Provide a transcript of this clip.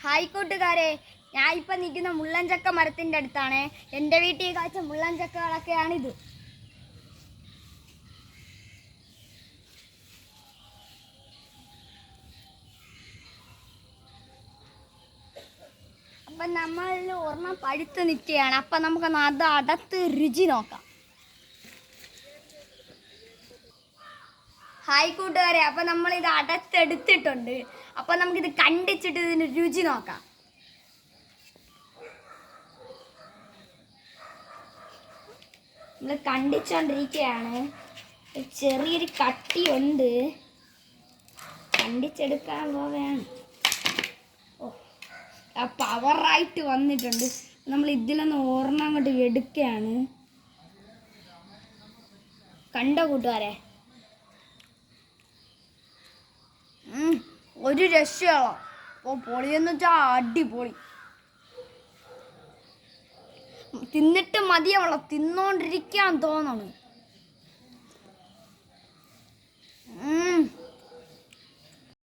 Hi കൂട്ടുകാരെ, ഞാൻ ഇപ്പം നിൽക്കുന്ന മുള്ളൻചക്ക മരത്തിൻ്റെ അടുത്താണ്. എൻ്റെ വീട്ടിൽ കാഴ്ച മുള്ളൻചക്കകളൊക്കെയാണിത്. അപ്പം നമ്മളിൽ ഒരെണ്ണം പഴുത്ത് നിൽക്കുകയാണ്. അപ്പം നമുക്ക് അത് അടത്ത് രുചി നോക്കാം. ഹായ് കൂട്ടുകാരെ, അപ്പം നമ്മളിത് അടത്തെടുത്തിട്ടുണ്ട്. അപ്പം നമുക്കിത് കണ്ടിച്ചിട്ട് ഇതിന് രുചി നോക്കാം. നമ്മൾ കണ്ടിച്ചോണ്ടിരിക്കുകയാണ്. ചെറിയൊരു കട്ടിയുണ്ട്, കണ്ടിച്ചെടുക്കാൻ പോവുകയാണ്. പവറായിട്ട് വന്നിട്ടുണ്ട്. നമ്മൾ ഇതിലൊന്ന് ഓർമ്മ അങ്ങോട്ട് എടുക്കുകയാണ്. കണ്ടോ കൂട്ടുകാരെ, ഒരു രക്ഷയോ പൊളിയെന്ന് വെച്ചാൽ അടിപൊളി. തിന്നിട്ട് മതിയാവളോ, തിന്നോണ്ടിരിക്കാൻ തോന്നണം.